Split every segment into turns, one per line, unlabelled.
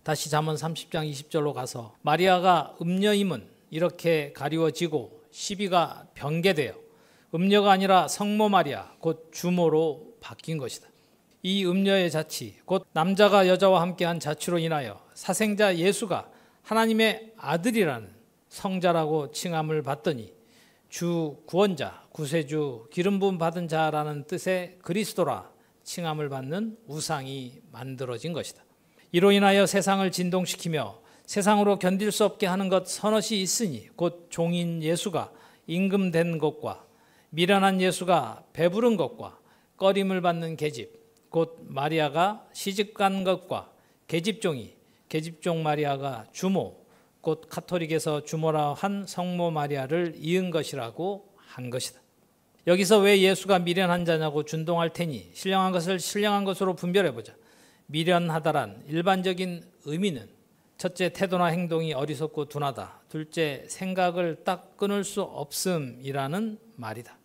다시 잠언 30장 20절로 가서 마리아가 음녀임은 이렇게 가리워지고 시비가 변개되어 음녀가 아니라 성모 마리아 곧 주모로 바뀐 것이다. 이 음녀의 자치 곧 남자가 여자와 함께한 자취로 인하여 사생자 예수가 하나님의 아들이라는 성자라고 칭함을 받더니 주 구원자 구세주 기름 부음 받은 자라는 뜻의 그리스도라 칭함을 받는 우상이 만들어진 것이다. 이로 인하여 세상을 진동시키며 세상으로 견딜 수 없게 하는 것 서너시 있으니 곧 종인 예수가 임금된 것과 미련한 예수가 배부른 것과 꺼림을 받는 계집 곧 마리아가 시집간 것과 계집종이 계집종 마리아가 주모 곧 카톨릭에서 주모라 한 성모 마리아를 이은 것이라고 한 것이다. 여기서 왜 예수가 미련한 자냐고 준동할 테니 신령한 것을 신령한 것으로 분별해보자. 미련하다란 일반적인 의미는 첫째 태도나 행동이 어리석고 둔하다. 둘째 생각을 딱 끊을 수 없음이라는 말이다.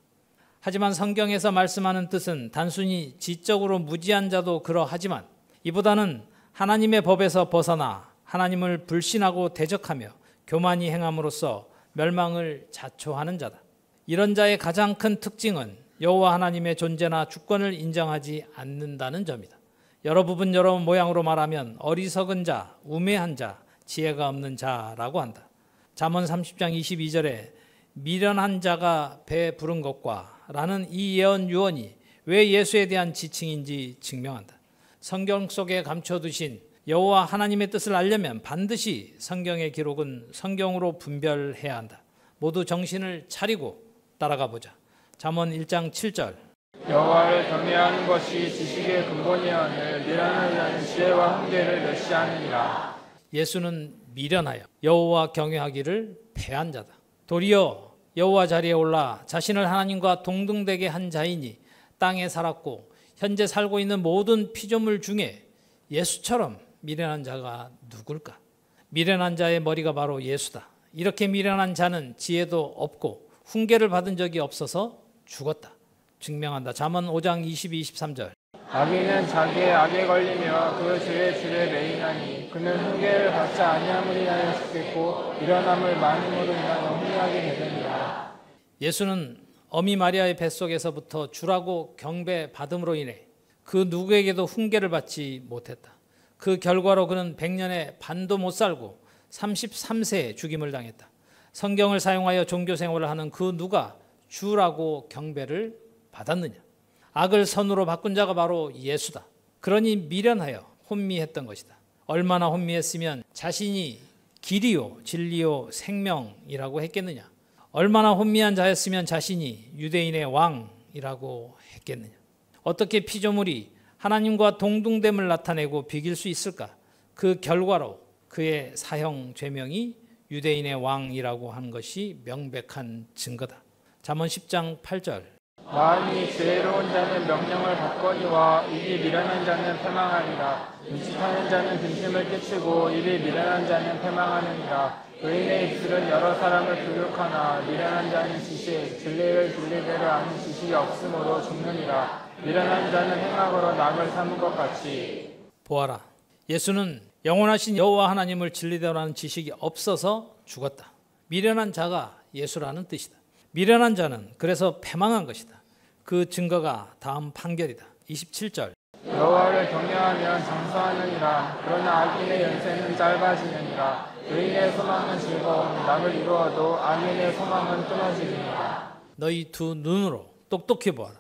하지만 성경에서 말씀하는 뜻은 단순히 지적으로 무지한 자도 그러하지만 이보다는 하나님의 법에서 벗어나 하나님을 불신하고 대적하며 교만히 행함으로써 멸망을 자초하는 자다. 이런 자의 가장 큰 특징은 여호와 하나님의 존재나 주권을 인정하지 않는다는 점이다. 여러 부분 여러 모양으로 말하면 어리석은 자, 우매한 자, 지혜가 없는 자라고 한다. 잠언 30장 22절에 미련한 자가 배 부른 것과 라는 이 예언 유언이 왜 예수에 대한 지칭인지 증명한다. 성경 속에 감춰두신 여호와 하나님의 뜻을 알려면 반드시 성경의 기록은 성경으로 분별해야 한다. 모두 정신을 차리고 따라가 보자. 잠언 1장 7절
여호와를 경외하는 것이 지식의 근본이오늘 미련한 자는 지혜와 훈계를 멸시하느니라.
예수는 미련하여 여호와 경외하기를 패한 자다. 도리어 여호와 자리에 올라 자신을 하나님과 동등되게 한 자이니 땅에 살았고 현재 살고 있는 모든 피조물 중에 예수처럼 미련한 자가 누굴까? 미련한 자의 머리가 바로 예수다. 이렇게 미련한 자는 지혜도 없고 훈계를 받은 적이 없어서 죽었다. 증명한다. 잠언 5장 22, 23절
악인은 자기의 악에 걸리며 그 죄의 줄에 매이나니 그는 훈계를 받지 아니함으로 인하여 죽겠고 미련함을 많음으로 인하여 혼미하게 되느니라.
예수는 어미 마리아의 뱃속에서부터 주라고 경배받음으로 인해 그 누구에게도 훈계를 받지 못했다. 그 결과로 그는 100년의 반도 못 살고 33세에 죽임을 당했다. 성경을 사용하여 종교 생활을 하는 그 누가 주라고 경배를 받았느냐? 악을 선으로 바꾼 자가 바로 예수다. 그러니 미련하여 혼미했던 것이다. 얼마나 혼미했으면 자신이 길이요 진리요 생명이라고 했겠느냐? 얼마나 혼미한 자였으면 자신이 유대인의 왕이라고 했겠느냐? 어떻게 피조물이 하나님과 동등됨을 나타내고 비길 수 있을까? 그 결과로 그의 사형 죄명이 유대인의 왕이라고 하는 것이 명백한 증거다. 잠언 10장 8절
마음이 지혜로운 자는 명령을 받거니와 입이 미련한 자는 패망하니라. 음식하는 자는 근심을 끼치고 입이 미련한 자는 패망하느니라. 의인의 입술은 여러 사람을 교육하나 미련한 자는 진리를 진리대로 아는 지식이 없으므로 죽느니라. 미련한 자는 행악으로 낙을 삼은 것 같이.
보아라, 예수는 영원하신 여호와 하나님을 진리대로 아는 지식이 없어서 죽었다. 미련한 자가 예수라는 뜻이다. 미련한 자는 그래서 패망한 것이다. 그 증거가 다음 판결이다. 27절
여호와를 경외하면 장수하느니라. 그러나 악인의 연세는 짧아지느니라. 의인의 소망은 즐거움 남을 이루어도 악인의 소망은 끊어지느니라.
너희 두 눈으로 똑똑히 보아라.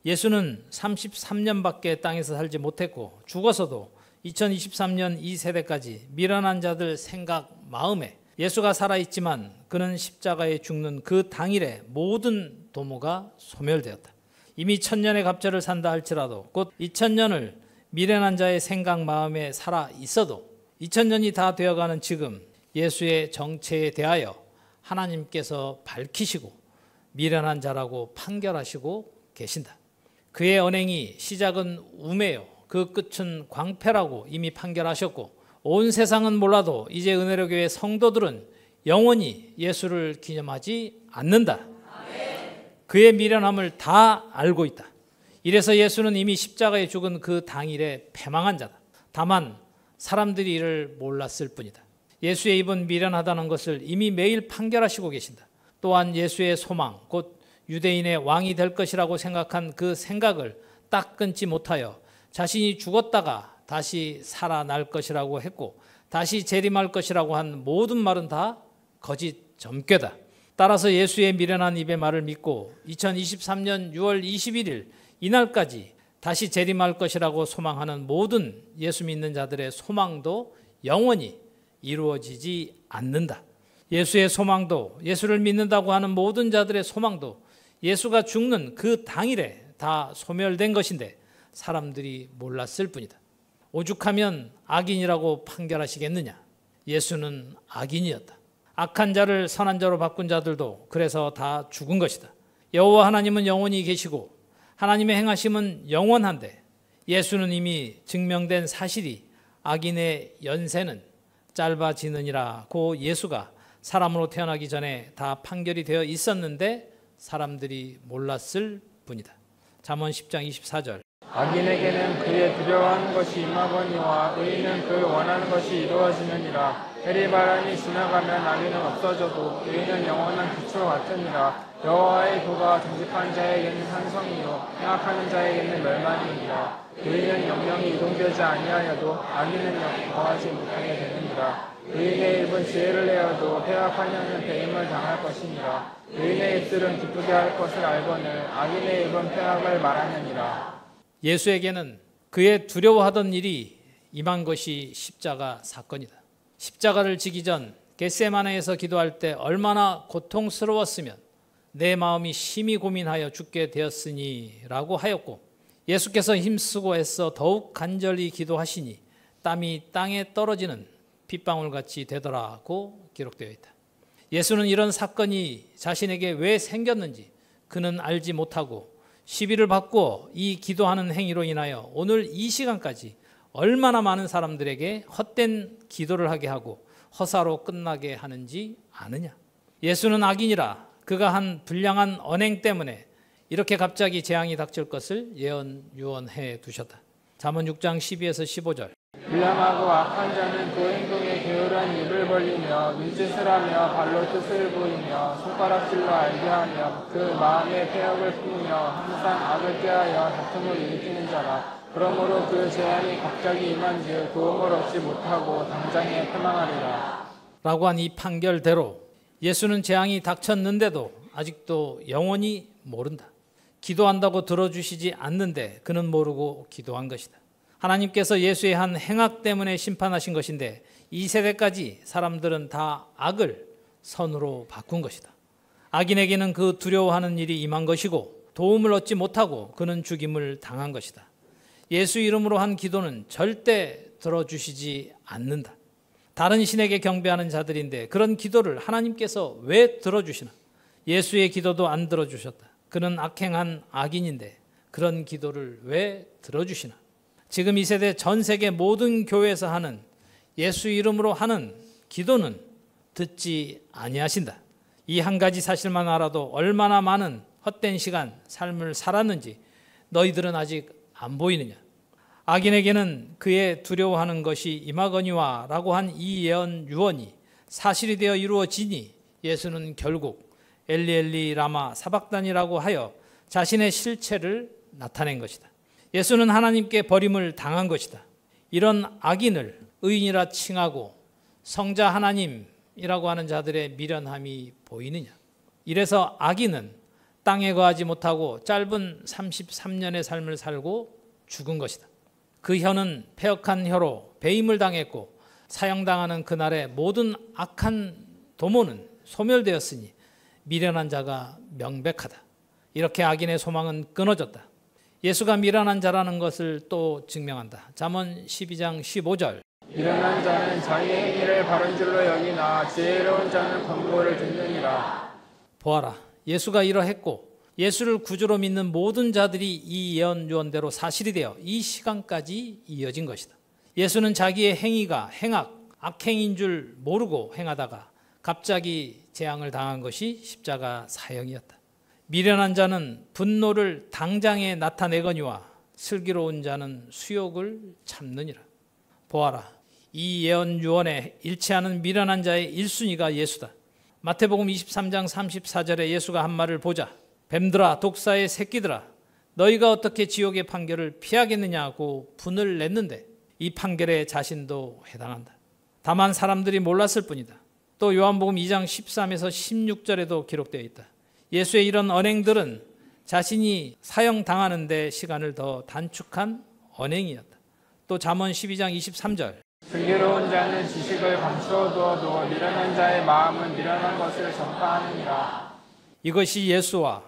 예수는 33년밖에 땅에서 살지 못했고 죽어서도 2023년 이 세대까지 미련한 자들 생각 마음에 예수가 살아있지만 그는 십자가에 죽는 그 당일에 모든 도모가 소멸되었다. 이미 1000년의 갑절을 산다 할지라도 곧 2000년을 미련한 자의 생각 마음에 살아 있어도 2000년이 다 되어가는 지금 예수의 정체에 대하여 하나님께서 밝히시고 미련한 자라고 판결하시고 계신다. 그의 언행이 시작은 우매요 그 끝은 광패라고 이미 판결하셨고 온 세상은 몰라도 이제 은혜로 교회 성도들은 영원히 예수를 기념하지 않는다. 그의 미련함을 다 알고 있다. 이래서 예수는 이미 십자가에 죽은 그 당일에 패망한 자다. 다만 사람들이 이를 몰랐을 뿐이다. 예수의 입은 미련하다는 것을 이미 매일 판결하시고 계신다. 또한 예수의 소망, 곧 유대인의 왕이 될 것이라고 생각한 그 생각을 딱 끊지 못하여 자신이 죽었다가 다시 살아날 것이라고 했고 다시 재림할 것이라고 한 모든 말은 다 거짓 점괘다. 따라서 예수의 미련한 입의 말을 믿고 2023년 6월 21일 이날까지 다시 재림할 것이라고 소망하는 모든 예수 믿는 자들의 소망도 영원히 이루어지지 않는다. 예수의 소망도, 예수를 믿는다고 하는 모든 자들의 소망도 예수가 죽는 그 당일에 다 소멸된 것인데 사람들이 몰랐을 뿐이다. 오죽하면 악인이라고 판결하시겠느냐? 예수는 악인이었다. 악한 자를 선한 자로 바꾼 자들도 그래서 다 죽은 것이다. 여호와 하나님은 영원히 계시고 하나님의 행하심은 영원한데 예수는 이미 증명된 사실이 악인의 연세는 짧아지느니라고 예수가 사람으로 태어나기 전에 다 판결이 되어 있었는데 사람들이 몰랐을 뿐이다. 잠언 10장 24절.
악인에게는 그의 두려워하는 것이 임하거니와 의인은 그 원하는 것이 이루어지느니라. 해리바람이 지나가면 악인은 없어져도 의인은 영원한 빛과 같으니라. 여호와의 도가 정직한 자에게는 산성이요 행악하는 자에게는 멸망이니라. 의인은 영영이 이동되지 아니하여도 악인은 거하지 못하게 되느니라. 의인의 입은 지혜를 내어도 폐악하려는 배임을 당할 것이니라. 의인의 입술은 기쁘게 할 것을 알거늘 악인의 입은 폐악을 말하느니라.
예수에게는 그의 두려워하던 일이 임한 것이 십자가 사건이다. 십자가를 지기 전 겟세마네에서 기도할 때 얼마나 고통스러웠으면 내 마음이 심히 고민하여 죽게 되었으니 라고 하였고 예수께서 힘쓰고 애써 더욱 간절히 기도하시니 땀이 땅에 떨어지는 핏방울같이 되더라고 기록되어 있다. 예수는 이런 사건이 자신에게 왜 생겼는지 그는 알지 못하고 시비를 받고 이 기도하는 행위로 인하여 오늘 이 시간까지 얼마나 많은 사람들에게 헛된 기도를 하게 하고 허사로 끝나게 하는지 아느냐? 예수는 악인이라 그가 한 불량한 언행 때문에 이렇게 갑자기 재앙이 닥칠 것을 유언해 두셨다. 잠언 6장 12에서 15절.
불량하고 악한 자는 그 행동에 게으른 입을 벌리며 눈짓을 하며 발로 뜻을 보이며 손가락질로 알게 하며 그 마음에 폐역을 품으며 항상 악을 꾀하여 다툼을 일으키는 자라. 그러므로 그 재앙이 갑자기 임한즉 도움을 얻지 못하고 당장에 패망하리라.
라고 한 이 판결대로 예수는 재앙이 닥쳤는데도 아직도 영원히 모른다. 기도한다고 들어주시지 않는데 그는 모르고 기도한 것이다. 하나님께서 예수의 한 행악 때문에 심판하신 것인데 이 세대까지 사람들은 다 악을 선으로 바꾼 것이다. 악인에게는 그 두려워하는 일이 임한 것이고 도움을 얻지 못하고 그는 죽임을 당한 것이다. 예수 이름으로 한 기도는 절대 들어주시지 않는다. 다른 신에게 경배하는 자들인데 그런 기도를 하나님께서 왜 들어주시나? 예수의 기도도 안 들어주셨다. 그는 악행한 악인인데 그런 기도를 왜 들어주시나? 지금 이 세대 전 세계 모든 교회에서 하는 예수 이름으로 하는 기도는 듣지 아니하신다. 이 한 가지 사실만 알아도 얼마나 많은 헛된 시간, 삶을 살았는지 너희들은 아직 안 보이느냐? 악인에게는 그의 두려워하는 것이 임하거니와 라고 한 이 예언 유언이 사실이 되어 이루어지니 예수는 결국 엘리 엘리 라마 사박단이라고 하여 자신의 실체를 나타낸 것이다. 예수는 하나님께 버림을 당한 것이다. 이런 악인을 의인이라 칭하고 성자 하나님이라고 하는 자들의 미련함이 보이느냐? 이래서 악인은 땅에 거하지 못하고 짧은 33년의 삶을 살고 죽은 것이다. 그 혀는 패역한 혀로 배임을 당했고 사형당하는 그날의 모든 악한 도모는 소멸되었으니 미련한 자가 명백하다. 이렇게 악인의 소망은 끊어졌다. 예수가 미련한 자라는 것을 또 증명한다. 잠언 12장 15절.
미련한 자는 자기의 행위를 바른 줄로 여기나 지혜로운 자는 권고를 듣느니라.
보아라, 예수가 이러했고 예수를 구주로 믿는 모든 자들이 이 예언 유언대로 사실이 되어 이 시간까지 이어진 것이다. 예수는 자기의 행위가 악행인 줄 모르고 행하다가 갑자기 재앙을 당한 것이 십자가 사형이었다. 미련한 자는 분노를 당장에 나타내거니와 슬기로운 자는 수욕을 참느니라. 보아라, 이 예언 유언에 일치하는 미련한 자의 1순위가 예수다. 마태복음 23장 34절에 예수가 한 말을 보자. 뱀들아 독사의 새끼들아 너희가 어떻게 지옥의 판결을 피하겠느냐고 분을 냈는데 이 판결에 자신도 해당한다. 다만 사람들이 몰랐을 뿐이다. 또 요한복음 2장 13에서 16절에도 기록되어 있다. 예수의 이런 언행들은 자신이 사형당하는 데 시간을 더 단축한 언행이었다. 또 잠언 12장 23절
슬기로운 자는 지식을 감추어두어도 미련한 자의 마음은 미련한 것을 전파하느니라.
이것이 예수와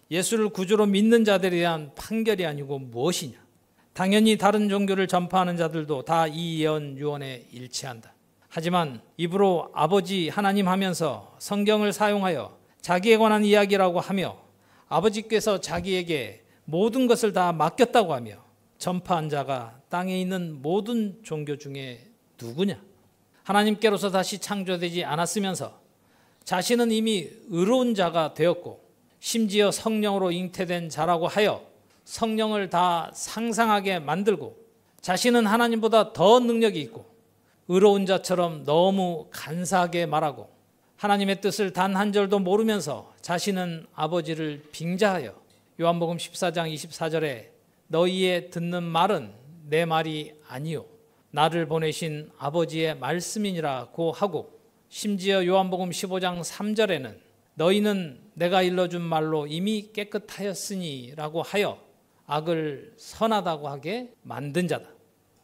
예수를 구주로 믿는 자들에 대한 판결이 아니고 무엇이냐? 당연히 다른 종교를 전파하는 자들도 다 이 예언 유언에 일치한다. 하지만 입으로 아버지 하나님 하면서 성경을 사용하여 자기에 관한 이야기라고 하며 아버지께서 자기에게 모든 것을 다 맡겼다고 하며 전파한 자가 땅에 있는 모든 종교 중에 누구냐? 하나님께로서 다시 창조되지 않았으면서 자신은 이미 의로운 자가 되었고 심지어 성령으로 잉태된 자라고 하여 성령을 다 상상하게 만들고 자신은 하나님보다 더 능력이 있고 의로운 자처럼 너무 간사하게 말하고 하나님의 뜻을 단 한 절도 모르면서 자신은 아버지를 빙자하여 요한복음 14장 24절에 너희의 듣는 말은 내 말이 아니요 나를 보내신 아버지의 말씀이니라고 하고 심지어 요한복음 15장 3절에는 너희는 내가 일러준 말로 이미 깨끗하였으니 라고 하여 악을 선하다고 하게 만든 자다.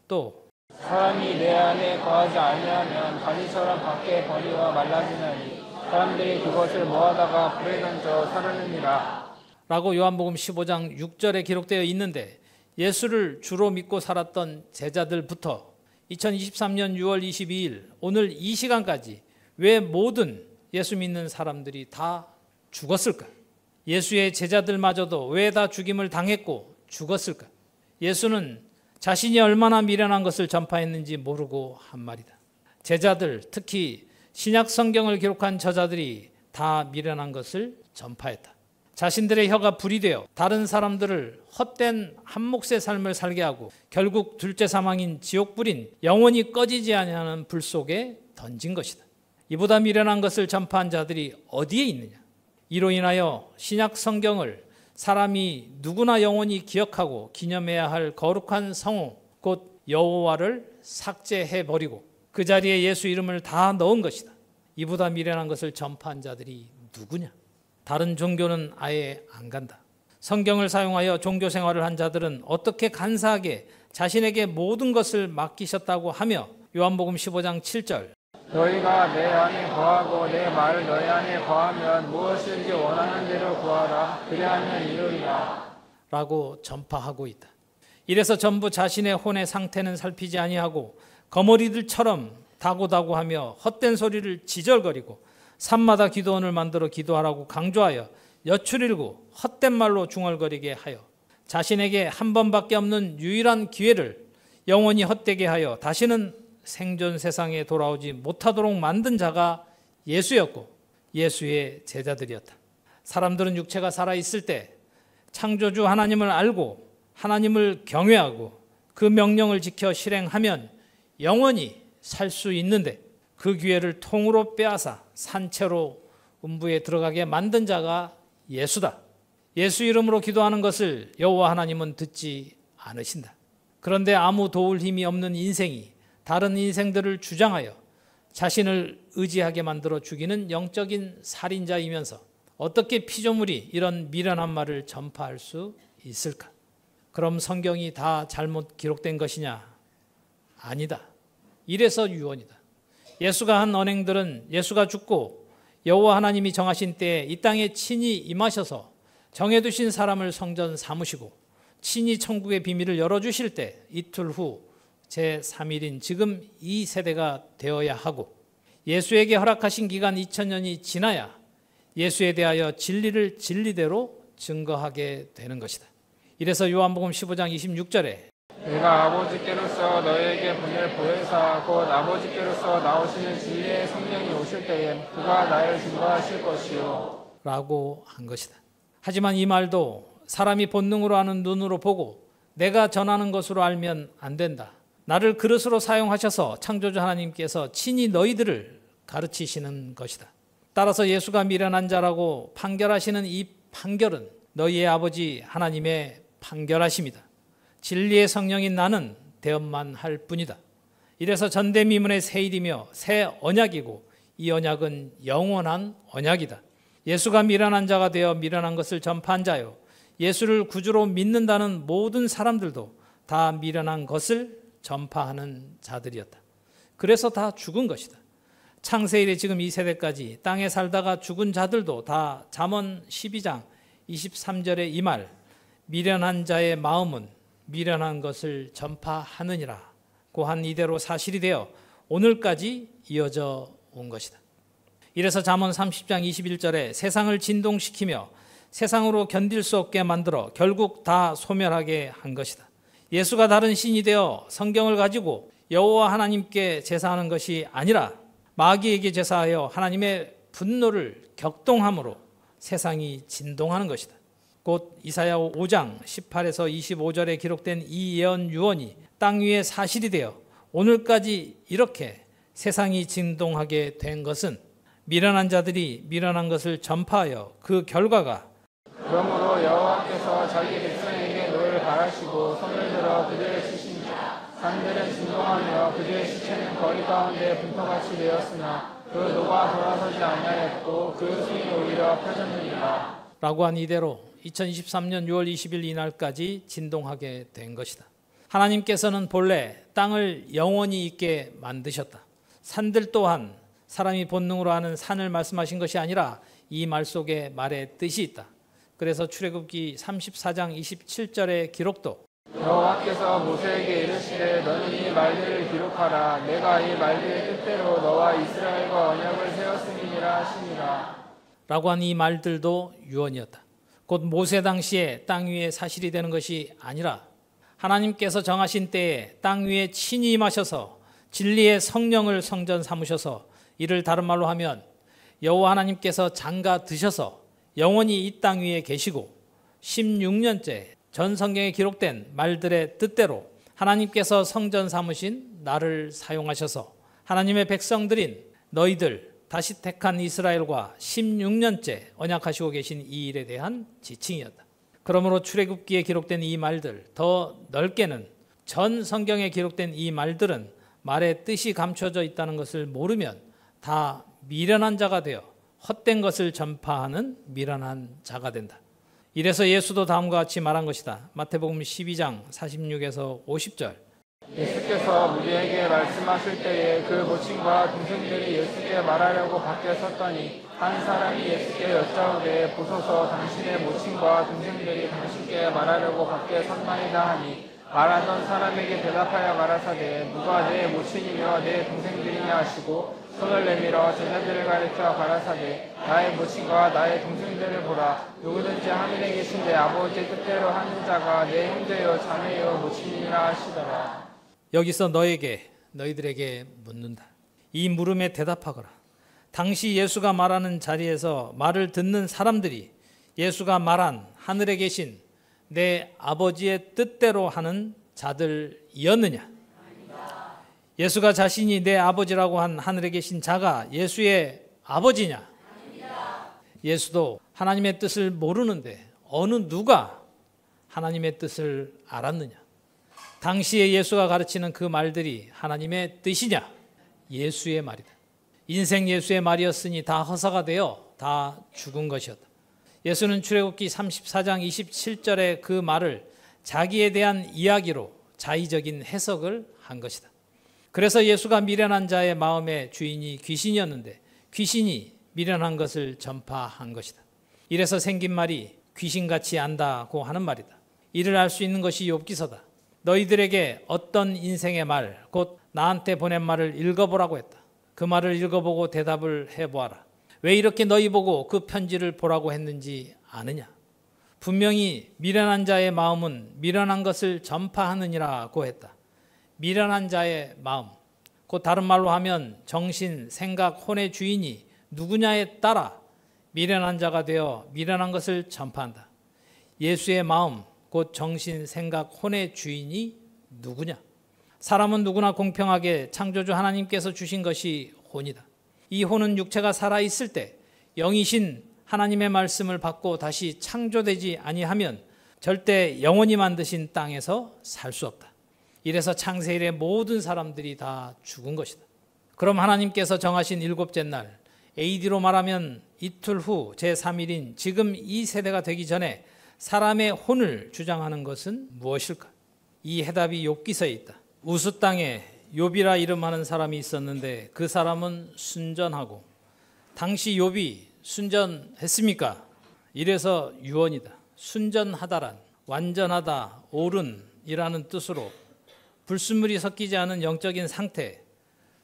또
사람이 내 안에 거하지 아니하면 가지처럼 밖에 버리와 말라지나니 사람들이 그것을 모아다가 불에 던져 사르느니라.
라고 요한복음 15장 6절에 기록되어 있는데 예수를 주로 믿고 살았던 제자들부터 2023년 6월 22일 오늘 이 시간까지 왜 모든 예수 믿는 사람들이 다 죽었을까? 예수의 제자들마저도 왜 다 죽임을 당했고 죽었을까? 예수는 자신이 얼마나 미련한 것을 전파했는지 모르고 한 말이다. 제자들, 특히 신약 성경을 기록한 저자들이 다 미련한 것을 전파했다. 자신들의 혀가 불이 되어 다른 사람들을 헛된 한 몫의 삶을 살게 하고 결국 둘째 사망인 지옥불인 영원히 꺼지지 아니하는 불 속에 던진 것이다. 이보다 미련한 것을 전파한 자들이 어디에 있느냐? 이로 인하여 신약 성경을 사람이 누구나 영원히 기억하고 기념해야 할 거룩한 성호 곧 여호와를 삭제해버리고 그 자리에 예수 이름을 다 넣은 것이다. 이보다 미련한 것을 전파한 자들이 누구냐? 다른 종교는 아예 안 간다. 성경을 사용하여 종교 생활을 한 자들은 어떻게 간사하게 자신에게 모든 것을 맡기셨다고 하며 요한복음 15장 7절
너희가 내 안에 거하고 내 말을 너희 안에 거하면 무엇이든지 원하는 대로 구하라. 그리하면 이루리라.
라고 전파하고 있다. 이래서 전부 자신의 혼의 상태는 살피지 아니하고 거머리들처럼 다고다고하며 헛된 소리를 지절거리고 산마다 기도원을 만들어 기도하라고 강조하여 여출일고 헛된 말로 중얼거리게 하여 자신에게 한 번밖에 없는 유일한 기회를 영원히 헛되게 하여 다시는 생존 세상에 돌아오지 못하도록 만든 자가 예수였고 예수의 제자들이었다. 사람들은 육체가 살아있을 때 창조주 하나님을 알고 하나님을 경외하고 그 명령을 지켜 실행하면 영원히 살 수 있는데 그 기회를 통으로 빼앗아 산채로 음부에 들어가게 만든 자가 예수다. 예수 이름으로 기도하는 것을 여호와 하나님은 듣지 않으신다. 그런데 아무 도울 힘이 없는 인생이 다른 인생들을 주장하여 자신을 의지하게 만들어 죽이는 영적인 살인자이면서 어떻게 피조물이 이런 미련한 말을 전파할 수 있을까? 그럼 성경이 다 잘못 기록된 것이냐? 아니다. 이래서 유언이다. 예수가 한 언행들은 예수가 죽고 여호와 하나님이 정하신 때에 이 땅에 친히 임하셔서 정해두신 사람을 성전 삼으시고 친히 천국의 비밀을 열어주실 때 이틀 후 제3일인 지금 이 세대가 되어야 하고 예수에게 허락하신 기간 2000년이 지나야 예수에 대하여 진리를 진리대로 증거하게 되는 것이다. 이래서 요한복음 15장 26절에
내가 아버지께로서 너희에게 분을 보혜사 곧 아버지께로서 나오시는 진리의 성령이 오실 때에 그가 나를 증거하실 것이요
라고 한 것이다. 하지만 이 말도 사람이 본능으로 아는 눈으로 보고 내가 전하는 것으로 알면 안 된다. 나를 그릇으로 사용하셔서 창조주 하나님께서 친히 너희들을 가르치시는 것이다. 따라서 예수가 미련한 자라고 판결하시는 이 판결은 너희의 아버지 하나님의 판결하심이다. 진리의 성령인 나는 대언만 할 뿐이다. 이래서 전대미문의 새 일이며 새 언약이고 이 언약은 영원한 언약이다. 예수가 미련한 자가 되어 미련한 것을 전파한 자요, 예수를 구주로 믿는다는 모든 사람들도 다 미련한 것을 전파하는 자들이었다. 그래서 다 죽은 것이다. 창세 이래 지금 이 세대까지 땅에 살다가 죽은 자들도 다 잠언 12장 23절의 이 말, 미련한 자의 마음은 미련한 것을 전파하느니라 고한 이대로 사실이 되어 오늘까지 이어져 온 것이다. 이래서 잠언 30장 21절에 세상을 진동시키며 세상으로 견딜 수 없게 만들어 결국 다 소멸하게 한 것이다. 예수가 다른 신이 되어 성경을 가지고 여호와 하나님께 제사하는 것이 아니라 마귀에게 제사하여 하나님의 분노를 격동함으로 세상이 진동하는 것이다. 곧 이사야 5장 18에서 25절에 기록된 이 예언 유언이 땅 위에 사실이 되어 오늘까지 이렇게 세상이 진동하게 된 것은 미련한 자들이 미련한 것을 전파하여 그 결과가
그러므로 여호와께서 자기 백성에게 노를 바라시고 손을 들어 그들을 치신지라. 산들은 진동하며 그들의 시체는 거리 가운데 분토같이 되었으나 그 노가 돌아서지 아니하였고 그 손이 오히려 펴졌느니라.
라고 한 이대로 2023년 6월 20일 이날까지 진동하게 된 것이다. 하나님께서는 본래 땅을 영원히 있게 만드셨다. 산들 또한 사람이 본능으로 하는 산을 말씀하신 것이 아니라 이 말 속에 말의 뜻이 있다. 그래서 출애굽기 34장 27절의 기록도
여호와께서 모세에게 이르시되 너는 이 말들을 기록하라. 내가 이 말들의 뜻대로 너와 이스라엘과 언약을 세웠음이니라 하시니라.
라고 한 이 말들도 유언이었다. 곧 모세 당시에 땅 위에 사실이 되는 것이 아니라 하나님께서 정하신 때에 땅 위에 친히 임하셔서 진리의 성령을 성전 삼으셔서 이를 다른 말로 하면 여호와 하나님께서 장가 드셔서 영원히 이 땅 위에 계시고 16년째 전 성경에 기록된 말들의 뜻대로 하나님께서 성전 삼으신 나를 사용하셔서 하나님의 백성들인 너희들 다시 택한 이스라엘과 16년째 언약하시고 계신 이 일에 대한 지칭이었다. 그러므로 출애굽기에 기록된 이 말들, 더 넓게는 전 성경에 기록된 이 말들은 말의 뜻이 감춰져 있다는 것을 모르면 다 미련한 자가 되어 헛된 것을 전파하는 미련한 자가 된다. 이래서 예수도 다음과 같이 말한 것이다. 마태복음 12장 46에서 50절.
예수께서 무리에게 말씀하실 때에 그 모친과 동생들이 예수께 말하려고 밖에 섰더니 한 사람이 예수께 여짜오되 보소서 당신의 모친과 동생들이 당신께 말하려고 밖에 섰나이다 하니 말하던 사람에게 대답하여 가라사대 누가 내 모친이며 내 동생들이냐 하시고 손을 내밀어 제자들을 가리켜 가라사대 나의 모친과 나의 동생들을 보라. 누구든지 하늘에 계신 내 아버지의 뜻대로 하는 자가 내 형제요 자매요 모친이라 하시더라.
여기서 너희들에게 묻는다. 이 물음에 대답하거라. 당시 예수가 말하는 자리에서 말을 듣는 사람들이 예수가 말한 하늘에 계신 내 아버지의 뜻대로 하는 자들이었느냐? 예수가 자신이 내 아버지라고 한 하늘에 계신 자가 예수의 아버지냐? 예수도 하나님의 뜻을 모르는데 어느 누가 하나님의 뜻을 알았느냐? 당시에 예수가 가르치는 그 말들이 하나님의 뜻이냐? 예수의 말이다. 인생 예수의 말이었으니 다 허사가 되어 다 죽은 것이었다. 예수는 출애굽기 34장 27절의 그 말을 자기에 대한 이야기로 자의적인 해석을 한 것이다. 그래서 예수가 미련한 자의 마음의 주인이 귀신이었는데 귀신이 미련한 것을 전파한 것이다. 이래서 생긴 말이 귀신같이 안다고 하는 말이다. 이를 알 수 있는 것이 욥기서다. 너희들에게 어떤 인생의 말, 곧 나한테 보낸 말을 읽어보라고 했다. 그 말을 읽어보고 대답을 해보아라. 왜 이렇게 너희 보고 그 편지를 보라고 했는지 아느냐? 분명히 미련한 자의 마음은 미련한 것을 전파하느니라고 했다. 미련한 자의 마음, 곧 다른 말로 하면 정신, 생각, 혼의 주인이 누구냐에 따라 미련한 자가 되어 미련한 것을 전파한다. 예수의 마음, 곧 정신, 생각, 혼의 주인이 누구냐? 사람은 누구나 공평하게 창조주 하나님께서 주신 것이 혼이다. 이 혼은 육체가 살아있을 때 영이신 하나님의 말씀을 받고 다시 창조되지 아니하면 절대 영원히 만드신 땅에서 살 수 없다. 이래서 창세 이래 모든 사람들이 다 죽은 것이다. 그럼 하나님께서 정하신 일곱째 날, AD로 말하면 이틀 후 제3일인 지금 이 세대가 되기 전에 사람의 혼을 주장하는 것은 무엇일까? 이 해답이 욥기서에 있다. 우스 땅에 욥이라 이름하는 사람이 있었는데 그 사람은 순전하고, 당시 욥이 순전했습니까? 이래서 유언이다. 순전하다란 완전하다, 옳은이라는 뜻으로 불순물이 섞이지 않은 영적인 상태,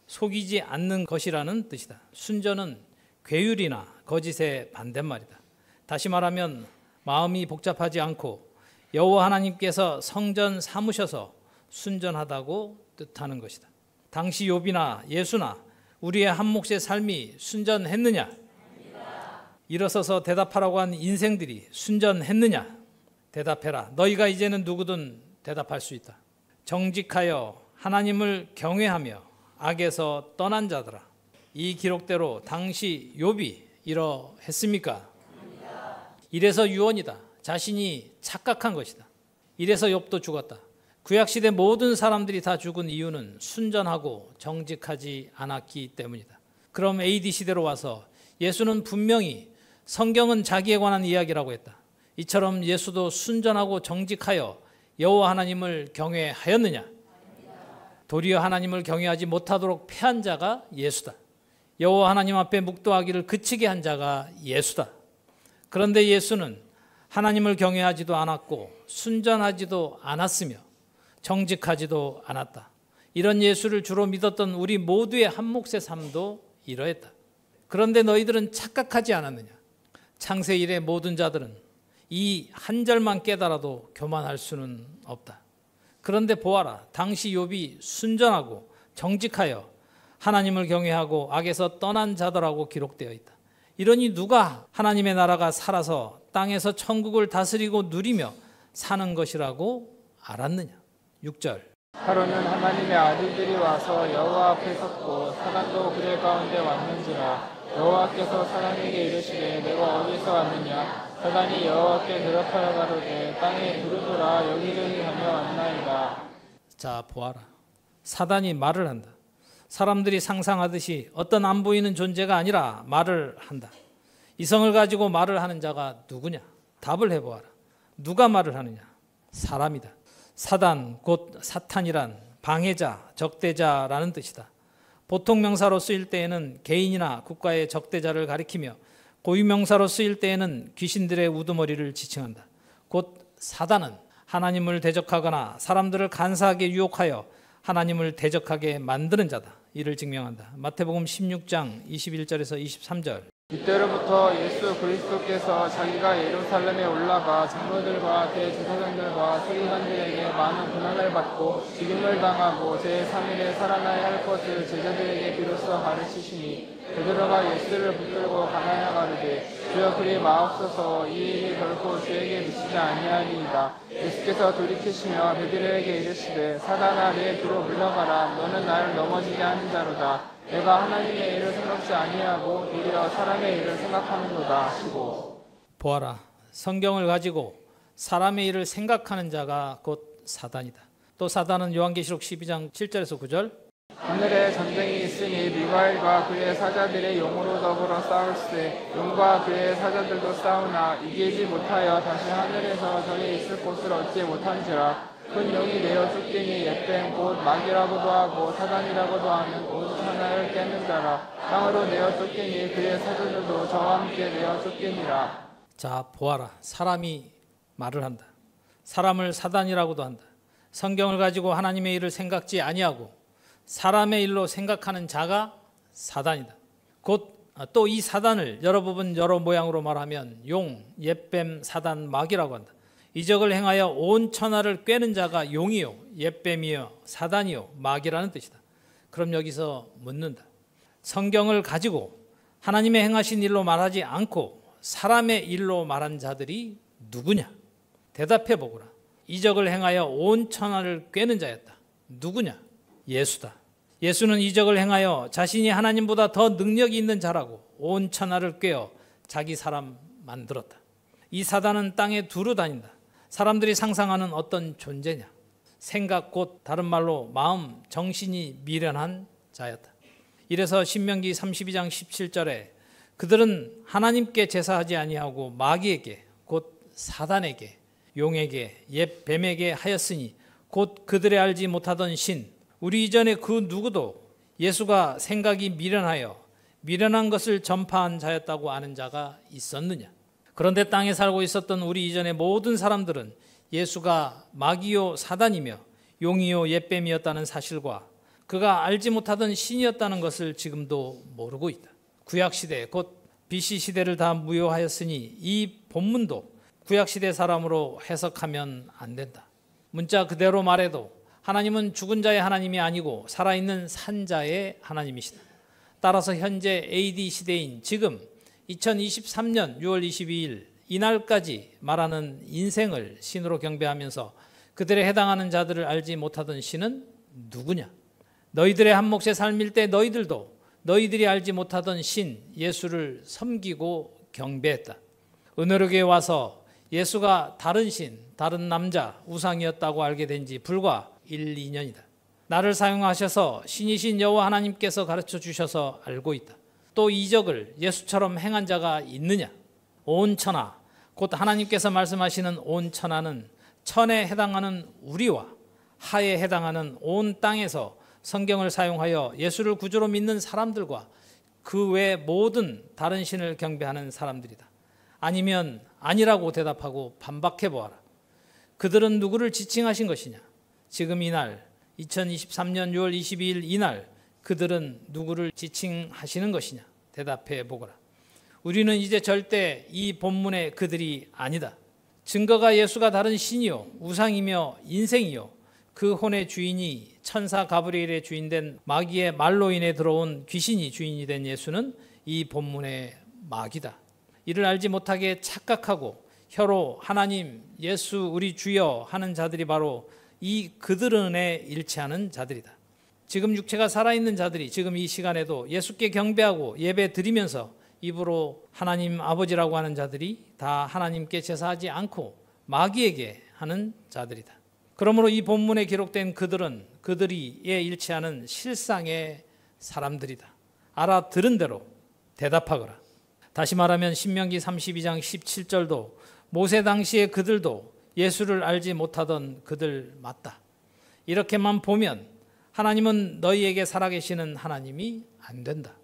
속이지 않는 것이라는 뜻이다. 순전은 괴율이나 거짓의 반대말이다. 다시 말하면 마음이 복잡하지 않고 여호와 하나님께서 성전 삼으셔서 순전하다고 뜻하는 것이다. 당시 욥이나 예수나 우리의 한 몫의 삶이 순전했느냐? 일어서서 대답하라고 한 인생들이 순전했느냐? 대답해라. 너희가 이제는 누구든 대답할 수 있다. 정직하여 하나님을 경외하며 악에서 떠난 자들아. 이 기록대로 당시 욥이 이러했습니까? 이래서 유언이다. 자신이 착각한 것이다. 이래서 욥도 죽었다. 구약시대 모든 사람들이 다 죽은 이유는 순전하고 정직하지 않았기 때문이다. 그럼 AD 시대로 와서 예수는 분명히 성경은 자기에 관한 이야기라고 했다. 이처럼 예수도 순전하고 정직하여 여호와 하나님을 경외하였느냐? 도리어 하나님을 경외하지 못하도록 패한 자가 예수다. 여호와 하나님 앞에 묵도하기를 그치게 한 자가 예수다. 그런데 예수는 하나님을 경외하지도 않았고 순전하지도 않았으며 정직하지도 않았다. 이런 예수를 주로 믿었던 우리 모두의 한 몫의 삶도 이러했다. 그런데 너희들은 착각하지 않았느냐? 창세 이래 모든 자들은 이 한 절만 깨달아도 교만할 수는 없다. 그런데 보아라, 당시 욥이 순전하고 정직하여 하나님을 경외하고 악에서 떠난 자더라고 기록되어 있다. 이러니 누가 하나님의 나라가 살아서 땅에서 천국을 다스리고 누리며 사는 것이라고 알았느냐? 6절.
하루는 하나님의 아들들이 와서 여호와 앞에 섰고 사단도 그들 가운데 왔는지라. 여호와께서 사단에게 이르시되 내가 어디서 왔느냐? 사단이 여호와께 대답하여 가로되 땅에 두루두라 여기저기 다녀왔나이다.
자, 보아라. 사단이 말을 한다. 사람들이 상상하듯이 어떤 안 보이는 존재가 아니라 말을 한다. 이성을 가지고 말을 하는 자가 누구냐? 답을 해보아라. 누가 말을 하느냐? 사람이다. 사단, 곧 사탄이란 방해자, 적대자라는 뜻이다. 보통 명사로 쓰일 때에는 개인이나 국가의 적대자를 가리키며 고유명사로 쓰일 때에는 귀신들의 우두머리를 지칭한다. 곧 사단은 하나님을 대적하거나 사람들을 간사하게 유혹하여 하나님을 대적하게 만드는 자다. 이를 증명한다. 마태복음 16장 21절에서 23절.
이때로부터 예수 그리스도께서 자기가 예루살렘에 올라가 장로들과 대제사장들과 서기관들에게 많은 고난을 받고 죽임을 당하고 제3일에 살아나야 할 것을 제자들에게 비로소 가르치시니 베드로가 예수를 붙들고 가나야 가르되 주여 그리 마옵소서 이 일이 결코 주에게 미치지 아니하리이다. 예수께서 돌이키시며 베드로에게 이르시되 사단아 내 뒤로 물러가라. 너는 나를 넘어지게 하는 자로다. 내가 하나님의 일을 생각지 아니하고 도리어 사람의 일을 생각하는도다 하시고.
보아라, 성경을 가지고 사람의 일을 생각하는 자가 곧 사단이다. 또 사단은 요한계시록 12장 7절에서 9절.
하늘에 전쟁이 있으니 미가엘과 그의 사자들의 용으로 더불어 싸울세 용과 그의 사자들도 싸우나 이기지 못하여 다시 하늘에서 저희 있을 곳을 얻지 못한지라. 큰 용이 내어 쫓기니 옛뱀 곧 마귀라고도 하고 사단이라고도 하는 오직 하나를 깨는 자라. 땅으로 내어 쫓기니 그의 사자들도 저와 함께 내어 쫓기니라.
자, 보아라. 사람이 말을 한다. 사람을 사단이라고도 한다. 성경을 가지고 하나님의 일을 생각지 아니하고 사람의 일로 생각하는 자가 사단이다. 곧 또 이 사단을 여러 부분 여러 모양으로 말하면 용, 옛뱀, 사단, 마귀라고 한다. 이적을 행하여 온 천하를 꿰는 자가 용이요, 옛뱀이요, 사단이요, 마귀라는 뜻이다. 그럼 여기서 묻는다. 성경을 가지고 하나님의 행하신 일로 말하지 않고 사람의 일로 말한 자들이 누구냐? 대답해 보거라. 이적을 행하여 온 천하를 꿰는 자였다. 누구냐? 예수다. 예수는 이적을 행하여 자신이 하나님보다 더 능력이 있는 자라고 온 천하를 꿰어 자기 사람 만들었다. 이 사단은 땅에 두루 다닌다. 사람들이 상상하는 어떤 존재냐? 생각 곧 다른 말로 마음, 정신이 미련한 자였다. 이래서 신명기 32장 17절에 그들은 하나님께 제사하지 아니하고 마귀에게 곧 사단에게 용에게 옛 뱀에게 하였으니 곧 그들의 알지 못하던 신 우리 이전에 그 누구도 예수가 생각이 미련하여 미련한 것을 전파한 자였다고 아는 자가 있었느냐? 그런데 땅에 살고 있었던 우리 이전의 모든 사람들은 예수가 마귀요 사단이며 용이요 옛뱀이었다는 사실과 그가 알지 못하던 신이었다는 것을 지금도 모르고 있다. 구약시대 곧 BC 시대를 다 무효하였으니 이 본문도 구약시대 사람으로 해석하면 안 된다. 문자 그대로 말해도 하나님은 죽은 자의 하나님이 아니고 살아있는 산자의 하나님이시다. 따라서 현재 AD 시대인 지금 2023년 6월 22일 이날까지 말하는 인생을 신으로 경배하면서 그들에 해당하는 자들을 알지 못하던 신은 누구냐? 너희들의 한 몫의 삶일 때 너희들도 너희들이 알지 못하던 신 예수를 섬기고 경배했다. 은혜로교에 와서 예수가 다른 신, 다른 남자, 우상이었다고 알게 된 지 불과 1, 2년이다. 나를 사용하셔서 신이신 여호와 하나님께서 가르쳐 주셔서 알고 있다. 또 이적을 예수처럼 행한 자가 있느냐? 온 천하, 곧 하나님께서 말씀하시는 온 천하는 천에 해당하는 우리와 하에 해당하는 온 땅에서 성경을 사용하여 예수를 구주로 믿는 사람들과 그 외 모든 다른 신을 경배하는 사람들이다. 아니면 아니라고 대답하고 반박해 보아라. 그들은 누구를 지칭하신 것이냐? 지금 이날 2023년 6월 22일 이날 그들은 누구를 지칭하시는 것이냐? 대답해 보거라. 우리는 이제 절대 이 본문의 그들이 아니다. 증거가 예수가 다른 신이요 우상이며 인생이요 그 혼의 주인이 천사 가브리엘의 주인된 마귀의 말로 인해 들어온 귀신이 주인이 된 예수는 이 본문의 마귀다. 이를 알지 못하게 착각하고 혀로 하나님, 예수, 우리 주여 하는 자들이 바로 이 그들은에 일치하는 자들이다. 지금 육체가 살아있는 자들이 지금 이 시간에도 예수께 경배하고 예배 드리면서 입으로 하나님 아버지라고 하는 자들이 다 하나님께 제사하지 않고 마귀에게 하는 자들이다. 그러므로 이 본문에 기록된 그들은 그들이에 일치하는 실상의 사람들이다. 알아들은 대로 대답하거라. 다시 말하면 신명기 32장 17절도 모세 당시의 그들도 예수를 알지 못하던 그들 맞다. 이렇게만 보면 하나님은 너희에게 살아계시는 하나님이 안 된다.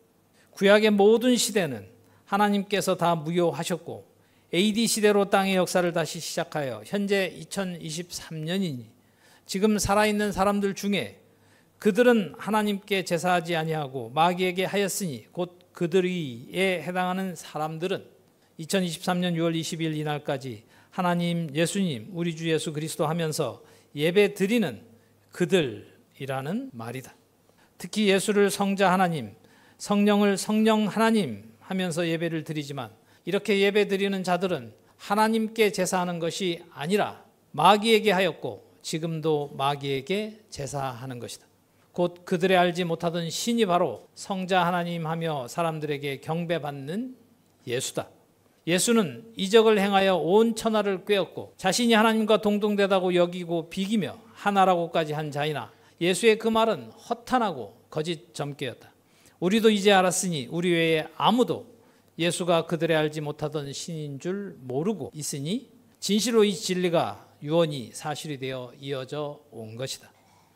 구약의 모든 시대는 하나님께서 다 무효하셨고 AD 시대로 땅의 역사를 다시 시작하여 현재 2023년이니 지금 살아있는 사람들 중에 그들은 하나님께 제사하지 아니하고 마귀에게 하였으니 곧 그들이에 해당하는 사람들은 2023년 6월 20일 이날까지 하나님, 예수님, 우리 주 예수 그리스도 하면서 예배 드리는 그들이라는 말이다. 특히 예수를 성자 하나님, 성령을 성령 하나님 하면서 예배를 드리지만 이렇게 예배 드리는 자들은 하나님께 제사하는 것이 아니라 마귀에게 하였고 지금도 마귀에게 제사하는 것이다. 곧 그들의 알지 못하던 신이 바로 성자 하나님 하며 사람들에게 경배받는 예수다. 예수는 이적을 행하여 온 천하를 꿰었고 자신이 하나님과 동등되다고 여기고 비기며 하나라고까지 한 자이나 예수의 그 말은 허탄하고 거짓 점괘였다. 우리도 이제 알았으니 우리 외에 아무도 예수가 그들의 알지 못하던 신인 줄 모르고 있으니 진실로 이 진리가 유언이 사실이 되어 이어져 온 것이다.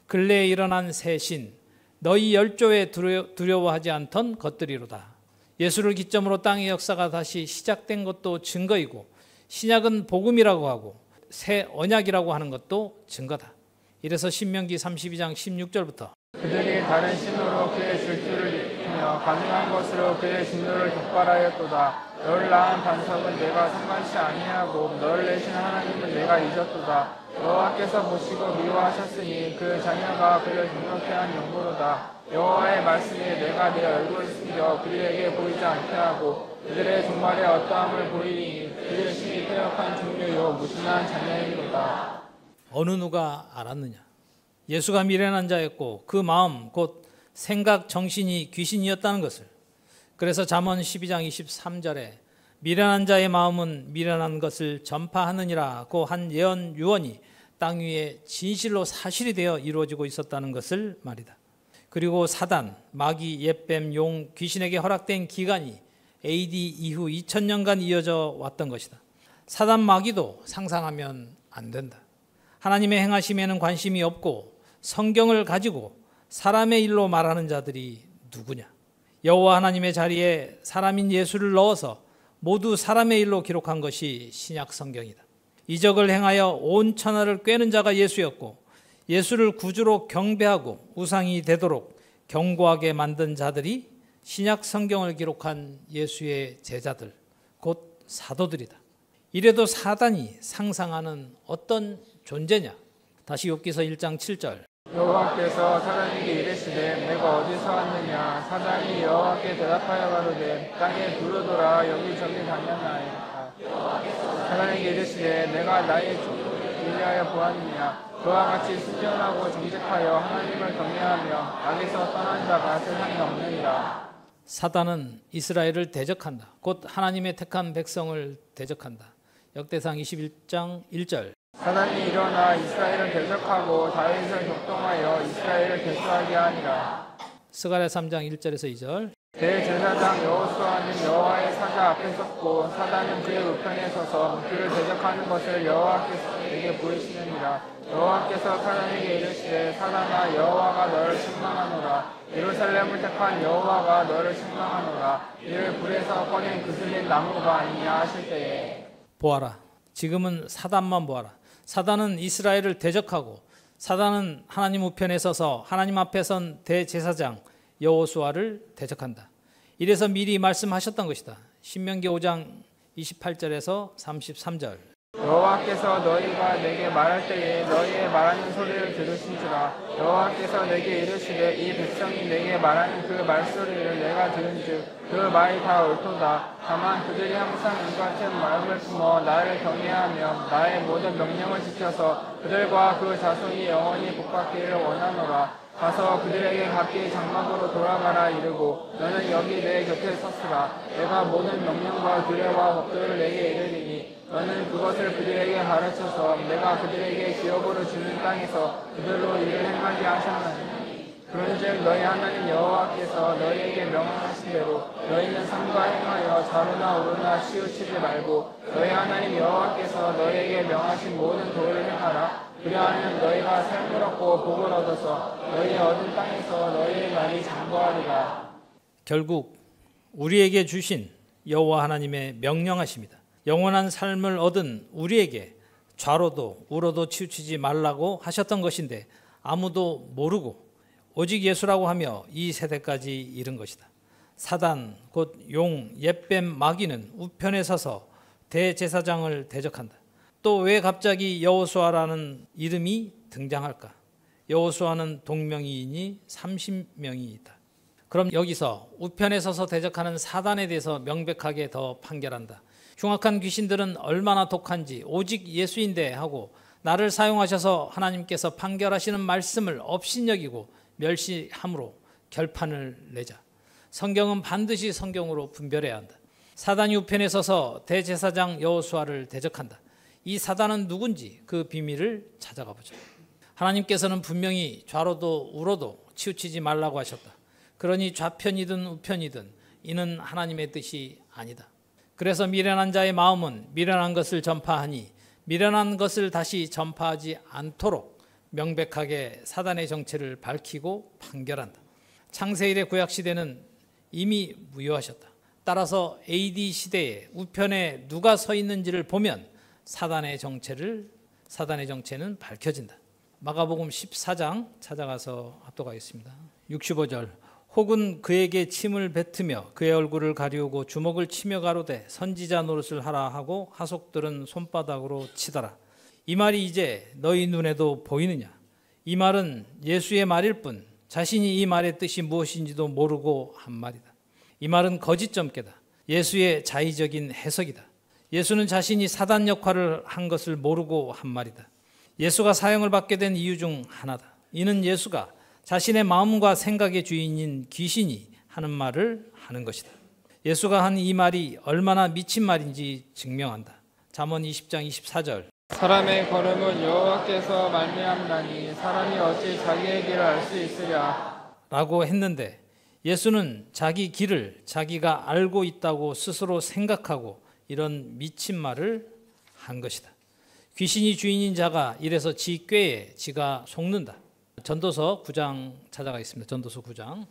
근래에 일어난 새 신 너희 열조에 두려워하지 않던 것들이로다. 예수를 기점으로 땅의 역사가 다시 시작된 것도 증거이고 신약은 복음이라고 하고 새 언약이라고 하는 것도 증거다. 이래서 신명기 32장 16절부터
그들이 다른 신으로 그의 질투를 일으키며 가증한 것으로 그의 진노를 격발하였도다. 너를 낳은 반석은 내가 상관치 아니하고 너를 내신 하나님은 내가 잊었도다. 여호와께서 보시고 미워하셨으니 그 자녀가 그를 경멸케 한 용도로다. 여호와의 말씀에 내가 내 얼굴을 숨겨 그들에게 보이지 않게 하고 그들의 종말에 어떠함을 보이니 그들 신이 퇴역한 종류요 무신한 자녀이로다.
어느 누가 알았느냐? 예수가 미련한 자였고 그 마음 곧 생각 정신이 귀신이었다는 것을. 그래서 잠언 12장 23절에 미련한 자의 마음은 미련한 것을 전파하느니라고 한 예언 유언이 땅 위에 진실로 사실이 되어 이루어지고 있었다는 것을 말이다. 그리고 사단, 마귀, 옅뱀, 용, 귀신에게 허락된 기간이 AD 이후 2000년간 이어져 왔던 것이다. 사단 마귀도 상상하면 안 된다. 하나님의 행하심에는 관심이 없고 성경을 가지고 사람의 일로 말하는 자들이 누구냐? 여호와 하나님의 자리에 사람인 예수를 넣어서 모두 사람의 일로 기록한 것이 신약 성경이다. 이적을 행하여 온 천하를 꿰는 자가 예수였고 예수를 구주로 경배하고 우상이 되도록 경고하게 만든 자들이 신약 성경을 기록한 예수의 제자들, 곧 사도들이다. 이래도 사단이 상상하는 어떤 존재냐? 다시 욥기서 1장 7절.
여호와께서 사단에게 이르시되 내가 어디서 왔느냐? 사단이 여호와께 대답하여 가로되 땅에 두루돌아 여기저기 다녔나이다. 사단에게 이르시되 내가 나의 종을 위하여 보았느냐? 그와 같이 수견하고 정직하여 하나님을 경외하며 악에서 떠난 자가 세상에 없느니라.
사단은 이스라엘을 대적한다. 곧 하나님의 택한 백성을 대적한다. 역대상 21장 1절.
사단이 일어나 이스라엘을 대적하고 다윗을 격동하여 이스라엘을 결수하게 하니라.
스가랴 3장 1절에서 2절.
대제사장 여호수아는 여호와의 사자 앞에 섰고 사단은 그의 우편에 서서 그를 대적하는 것을 여호와께서 내게 보이시느니라. 여호와께서 사단에게 이르시되 사단아 여호와가 너를 책망하노라. 예루살렘을 택한 여호와가 너를 책망하노라. 이를 불에서 꺼낸 그슬린 나무가 아니냐 하실 때에.
보아라. 지금은 사단만 보아라. 사단은 이스라엘을 대적하고 사단은 하나님 우편에 서서 하나님 앞에 선 대제사장 여호수아를 대적한다. 이래서 미리 말씀하셨던 것이다. 신명기 5장 28절에서 33절.
여호와께서 너희가 내게 말할 때에 너희의 말하는 소리를 들으신지라. 여호와께서 내게 이르시되 이 백성이 내게 말하는 그 말소리를 내가 들은즉 그 말이 다 옳도다. 다만 그들이 항상 이 같은 마음을 품어 나를 경외하며 나의 모든 명령을 지켜서 그들과 그 자손이 영원히 복받기를 원하노라. 가서 그들에게 각기 장막으로 돌아가라 이르고 너는 여기 내 곁에 섰으라. 내가 모든 명령과 규례와 법도를 내게 이르리니 너는 그것을 그들에게 가르쳐서 내가 그들에게 기업으로 주는 땅에서 그들로 일을 행하게 하셨나니. 그런즉 너희 하나님 여호와께서 너희에게 명하신 대로 너희는 삼가 행하여 좌로나 우로나 치우치지 말고 너희 하나님 여호와께서 너희에게 명하신 모든 도를 행하라. 그리하면 너희가 삶을 얻고 복을 얻어서 너희 얻은 땅에서 너희의 날이 장구하리라.
결국 우리에게 주신 여호와 하나님의 명령하십니다. 영원한 삶을 얻은 우리에게 좌로도 우로도 치우치지 말라고 하셨던 것인데 아무도 모르고 오직 예수라고 하며 이 세대까지 이른 것이다. 사단 곧 용, 옅뱀, 마귀는 우편에 서서 대제사장을 대적한다. 또 왜 갑자기 여호수아라는 이름이 등장할까? 여호수아는 동명이인이 30명이 있다. 그럼 여기서 우편에 서서 대적하는 사단에 대해서 명백하게 더 판결한다. 흉악한 귀신들은 얼마나 독한지 오직 예수인데 하고 나를 사용하셔서 하나님께서 판결하시는 말씀을 업신여기고 멸시함으로 결판을 내자. 성경은 반드시 성경으로 분별해야 한다. 사단이 우편에 서서 대제사장 여호수아를 대적한다. 이 사단은 누군지 그 비밀을 찾아가 보자. 하나님께서는 분명히 좌로도 우로도 치우치지 말라고 하셨다. 그러니 좌편이든 우편이든 이는 하나님의 뜻이 아니다. 그래서 미련한 자의 마음은 미련한 것을 전파하니 미련한 것을 다시 전파하지 않도록 명백하게 사단의 정체를 밝히고 판결한다. 창세일의 구약시대는 이미 무효하셨다. 따라서 AD 시대에 우편에 누가 서 있는지를 보면 사단의 정체는 밝혀진다. 마가복음 14장 찾아가서 합독하겠습니다. 65절. 혹은 그에게 침을 뱉으며 그의 얼굴을 가리우고 주먹을 치며 가로되 선지자 노릇을 하라 하고 하속들은 손바닥으로 치더라. 이 말이 이제 너희 눈에도 보이느냐? 이 말은 예수의 말일 뿐 자신이 이 말의 뜻이 무엇인지도 모르고 한 말이다. 이 말은 거짓점괘다. 예수의 자의적인 해석이다. 예수는 자신이 사단 역할을 한 것을 모르고 한 말이다. 예수가 사형을 받게 된 이유 중 하나다. 이는 예수가 자신의 마음과 생각의 주인인 귀신이 하는 말을 하는 것이다. 예수가 한 이 말이 얼마나 미친 말인지 증명한다. 잠언 20장 24절.
사람의 걸음은 여호와께서 말미암나니 사람이 어찌 자기의 길을 알 수 있으랴
라고 했는데 예수는 자기 길을 자기가 알고 있다고 스스로 생각하고 이런 미친 말을 한 것이다. 귀신이 주인인 자가 이래서 지 꾀에 지가 속는다. 전도서 9장 찾아가겠습니다. 전도서 9장.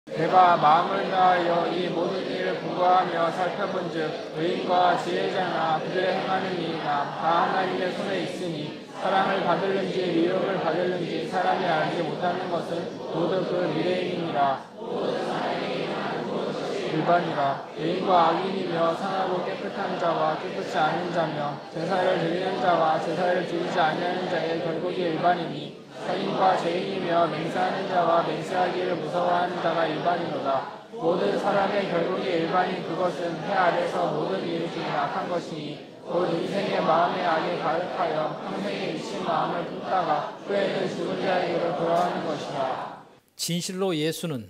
내가 마음을 다하여 이 모든 일을 분과하며 살펴본즉 의인과 지혜자나 그들의 행하는 일이나 다 하나님의 손에 있으니 사랑을 받을는지 미움을 받을는지 사람이 알지 못하는 것은 모두 그 미래인이니라. 일반이라. 의인과 악인이며 선하고 깨끗한 자와 깨끗지 않은 자며 제사를 드리는 자와 제사를 드리지 아니하는 자의 결국이 일반이니 선인과 죄인이며 맹세하는 자와 맹세하기를 무서워하는 자가 일반이로다. 모든 사람의 결국이 일반인 그것은 해 아래서 모든 일 중에 악한 것이니 곧 인생의 마음의 악에 가득하여 평생에 미친 마음을 품다가 후에는 죽은 자에게로 돌아가는 것이다.
진실로 예수는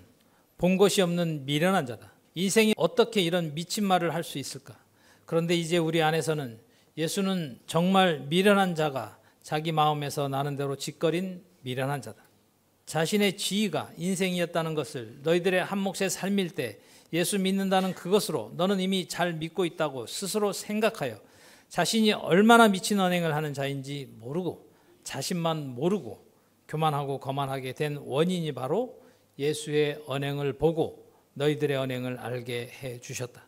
본 것이 없는 미련한 자다. 인생이 어떻게 이런 미친 말을 할 수 있을까? 그런데 이제 우리 안에서는 예수는 정말 미련한 자가 자기 마음에서 나는 대로 짓거린 미련한 자다. 자신의 지위가 인생이었다는 것을 너희들의 한 몫의 삶일 때 예수 믿는다는 그것으로 너는 이미 잘 믿고 있다고 스스로 생각하여 자신이 얼마나 미친 언행을 하는 자인지 모르고 자신만 모르고 교만하고 거만하게 된 원인이 바로 예수의 언행을 보고 너희들의 언행을 알게 해 주셨다.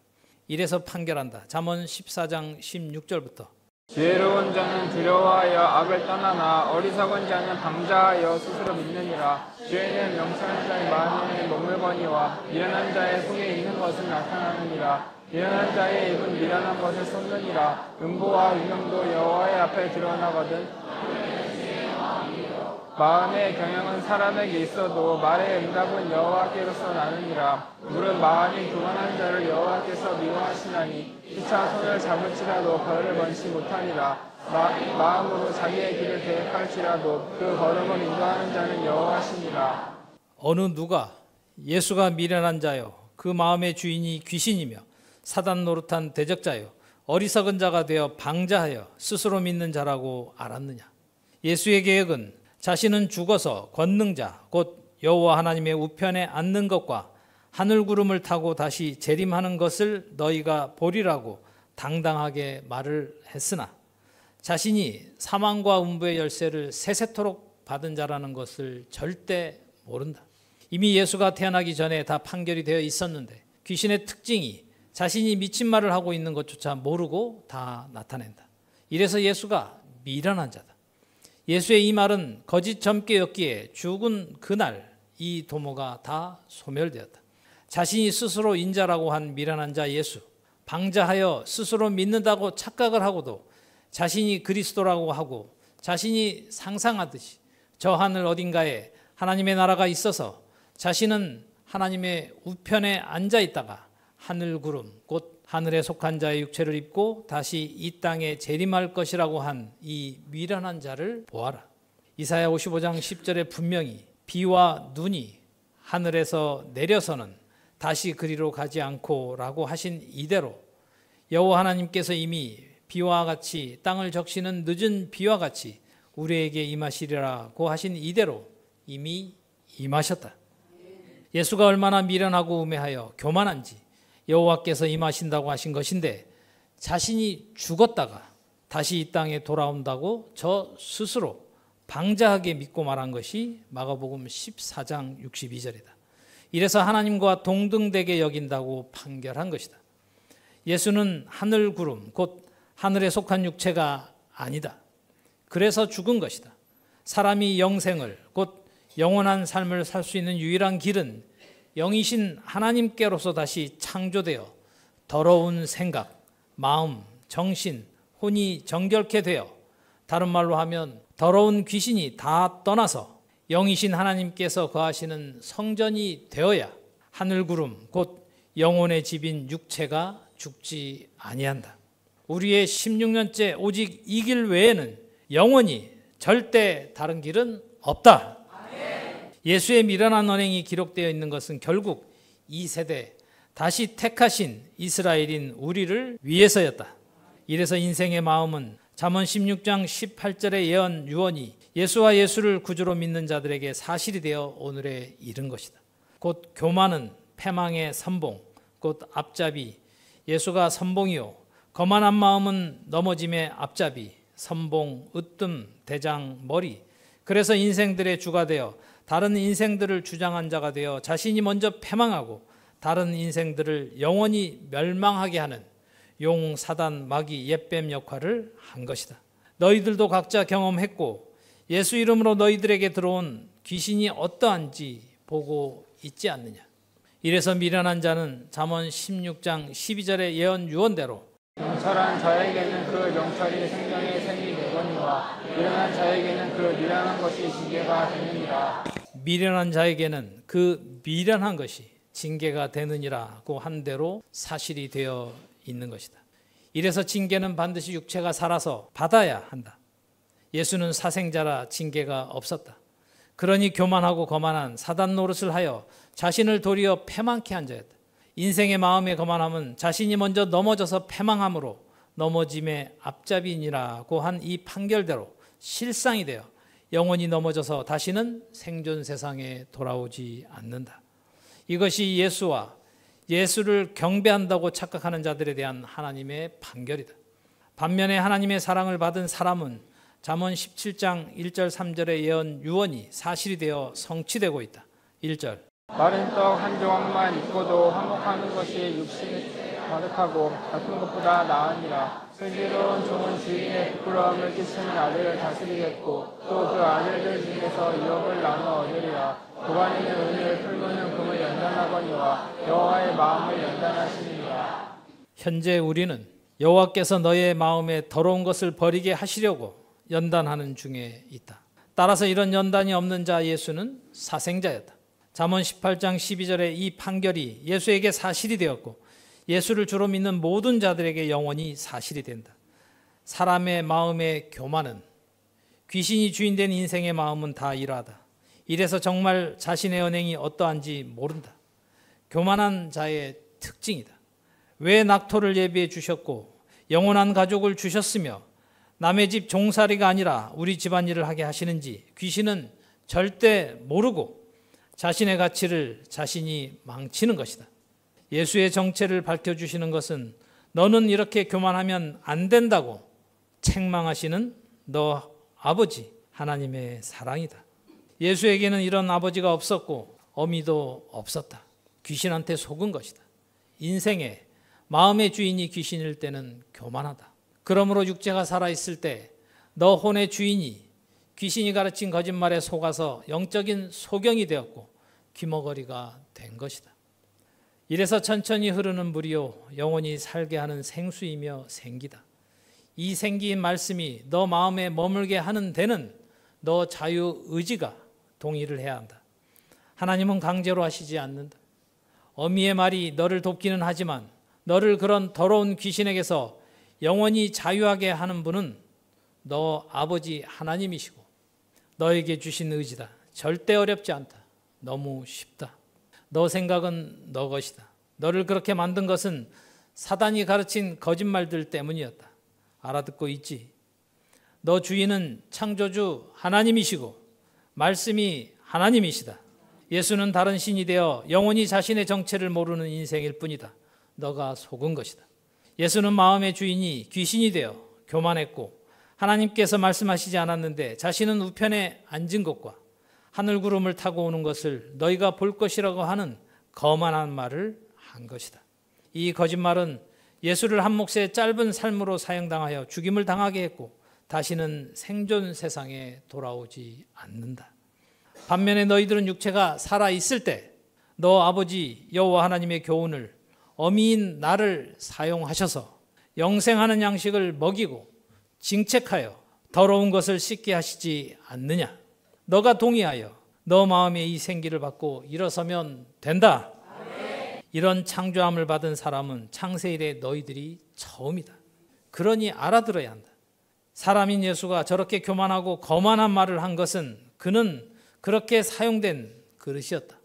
이래서 판결한다. 잠언 14장 16절부터.
지혜로운 자는 두려워하여 악을 떠나나 어리석은 자는 방자하여 스스로 믿느니라. 죄는 명철한 자의 마음에 머물거니와 미련한 자의 속에 있는 것은 나타나느니라. 미련한 자의 입은 미련한 것을 쏟느니라. 음보와 유명도 여호와의 앞에 드러나거든 마음의 경영은 사람에게 있어도 말의 응답은 여호와께로서 나느니라. 물은 마음이 교만한 자를 여호와께서 미워하시나니 피차 손을 잡을지라도 벌을 번지 못하니라. 마음으로 자기의 길을 계획할지라도 그 걸음을 인도하는 자는 여호와시니라.
어느 누가 예수가 미련한 자요 그 마음의 주인이 귀신이며 사단 노릇한 대적자요 어리석은 자가 되어 방자하여 스스로 믿는 자라고 알았느냐. 예수의 계획은 자신은 죽어서 권능자 곧 여호와 하나님의 우편에 앉는 것과 하늘 구름을 타고 다시 재림하는 것을 너희가 보리라고 당당하게 말을 했으나 자신이 사망과 음부의 열쇠를 세세토록 받은 자라는 것을 절대 모른다. 이미 예수가 태어나기 전에 다 판결이 되어 있었는데 귀신의 특징이 자신이 미친 말을 하고 있는 것조차 모르고 다 나타낸다. 이래서 예수가 미련한 자다. 예수의 이 말은 거짓 점괘였기에 죽은 그날 이 도모가 다 소멸되었다. 자신이 스스로 인자라고 한 미련한 자 예수, 방자하여 스스로 믿는다고 착각을 하고도 자신이 그리스도라고 하고 자신이 상상하듯이 저 하늘 어딘가에 하나님의 나라가 있어서 자신은 하나님의 우편에 앉아 있다가 하늘 구름 곧 하늘에 속한 자의 육체를 입고 다시 이 땅에 재림할 것이라고 한 이 미련한 자를 보아라. 이사야 55장 10절에 분명히 비와 눈이 하늘에서 내려서는 다시 그리로 가지 않고 라고 하신 이대로 여호와 하나님께서 이미 비와 같이 땅을 적시는 늦은 비와 같이 우리에게 임하시리라고 하신 이대로 이미 임하셨다. 예수가 얼마나 미련하고 우매하여 교만한지 여호와께서 임하신다고 하신 것인데 자신이 죽었다가 다시 이 땅에 돌아온다고 저 스스로 방자하게 믿고 말한 것이 마가복음 14장 62절이다. 이래서 하나님과 동등되게 여긴다고 판결한 것이다. 예수는 하늘 구름 곧 하늘에 속한 육체가 아니다. 그래서 죽은 것이다. 사람이 영생을 곧 영원한 삶을 살 수 있는 유일한 길은 영이신 하나님께로서 다시 창조되어 더러운 생각, 마음, 정신, 혼이 정결케 되어 다른 말로 하면 더러운 귀신이 다 떠나서 영이신 하나님께서 거하시는 성전이 되어야 하늘구름 곧 영혼의 집인 육체가 죽지 아니한다. 우리의 16년째 오직 이 길 외에는 영원히 절대 다른 길은 없다. 예수의 미련한 언행이 기록되어 있는 것은 결국 이 세대 다시 택하신 이스라엘인 우리를 위해서였다. 이래서 인생의 마음은 잠언 16장 18절의 예언 유언이 예수와 예수를 구주로 믿는 자들에게 사실이 되어 오늘에 이른 것이다. 곧 교만은 패망의 선봉, 곧 앞잡이, 예수가 선봉이요 거만한 마음은 넘어짐의 앞잡이, 선봉, 으뜸, 대장, 머리. 그래서 인생들의 주가 되어 다른 인생들을 주장한 자가 되어 자신이 먼저 패망하고 다른 인생들을 영원히 멸망하게 하는 용, 사단, 마귀, 옛뱀 역할을 한 것이다. 너희들도 각자 경험했고 예수 이름으로 너희들에게 들어온 귀신이 어떠한지 보고 있지 않느냐. 이래서 미련한 자는 잠언 16장 12절의 예언 유언대로
명철한 자에게는 그 명철이 생명의 샘이 되거니와 미련한 자에게는 그 미련한 것이 징계가 되느니라.
미련한 자에게는 그 미련한 것이 징계가 되느니라고 한 대로 사실이 되어 있는 것이다. 이래서 징계는 반드시 육체가 살아서 받아야 한다. 예수는 사생자라 징계가 없었다. 그러니 교만하고 거만한 사단 노릇을 하여 자신을 도리어 패망케 한 자였다. 인생의 마음의 거만함은 자신이 먼저 넘어져서 패망함으로 넘어짐의 앞잡이니라고 한 이 판결대로 실상이 되어 영원히 넘어져서 다시는 생존 세상에 돌아오지 않는다. 이것이 예수와 예수를 경배한다고 착각하는 자들에 대한 하나님의 판결이다. 반면에 하나님의 사랑을 받은 사람은 잠언 17장 1절 3절의 예언 유언이 사실이 되어 성취되고 있다. 1절
마른 떡 한 조각만 있고도 화목하는 것이 육신이 가득하고 같은 것보다 나으니라. 슬기로운 종은 주인의 부끄러움을 끼치는 아들을 다스리겠고 또 그 아들들 중에서 유업을 나누어 얻으리라. 고관이는 은을 풀고는 금을 연단하거니와 여호와의 마음을 연단하시느니라.
현재 우리는 여호와께서 너의 마음에 더러운 것을 버리게 하시려고 연단하는 중에 있다. 따라서 이런 연단이 없는 자 예수는 사생자였다. 잠언 18장 12절의 이 판결이 예수에게 사실이 되었고 예수를 주로 믿는 모든 자들에게 영원히 사실이 된다. 사람의 마음의 교만은 귀신이 주인된 인생의 마음은 다 이러하다. 이래서 정말 자신의 언행이 어떠한지 모른다. 교만한 자의 특징이다. 왜 낙토를 예비해 주셨고 영원한 가족을 주셨으며 남의 집 종살이가 아니라 우리 집안일을 하게 하시는지 귀신은 절대 모르고 자신의 가치를 자신이 망치는 것이다. 예수의 정체를 밝혀주시는 것은 너는 이렇게 교만하면 안 된다고 책망하시는 너 아버지 하나님의 사랑이다. 예수에게는 이런 아버지가 없었고 어미도 없었다. 귀신한테 속은 것이다. 인생의 마음의 주인이 귀신일 때는 교만하다. 그러므로 육체가 살아있을 때 너 혼의 주인이 귀신이 가르친 거짓말에 속아서 영적인 소경이 되었고 귀머거리가 된 것이다. 이래서 천천히 흐르는 물이요 영원히 살게 하는 생수이며 생기다. 이 생기인 말씀이 너 마음에 머물게 하는 데는 너 자유의지가 동의를 해야 한다. 하나님은 강제로 하시지 않는다. 어미의 말이 너를 돕기는 하지만 너를 그런 더러운 귀신에게서 영원히 자유하게 하는 분은 너 아버지 하나님이시고 너에게 주신 의지다. 절대 어렵지 않다. 너무 쉽다. 너 생각은 너 것이다. 너를 그렇게 만든 것은 사단이 가르친 거짓말들 때문이었다. 알아듣고 있지? 너 주인은 창조주 하나님이시고 말씀이 하나님이시다. 예수는 다른 신이 되어 영원히 자신의 정체를 모르는 인생일 뿐이다. 너가 속은 것이다. 예수는 마음의 주인이 귀신이 되어 교만했고 하나님께서 말씀하시지 않았는데 자신은 우편에 앉은 것과 하늘 구름을 타고 오는 것을 너희가 볼 것이라고 하는 거만한 말을 한 것이다. 이 거짓말은 예수를 한 몫의 짧은 삶으로 사형당하여 죽임을 당하게 했고 다시는 생존 세상에 돌아오지 않는다. 반면에 너희들은 육체가 살아있을 때 너 아버지 여호와 하나님의 교훈을 어미인 나를 사용하셔서 영생하는 양식을 먹이고 징책하여 더러운 것을 씻게 하시지 않느냐. 너가 동의하여 너 마음에 이 생기를 받고 일어서면 된다. 이런 창조함을 받은 사람은 창세 이래 너희들이 처음이다. 그러니 알아들어야 한다. 사람인 예수가 저렇게 교만하고 거만한 말을 한 것은 그는 그렇게 사용된 그릇이었다.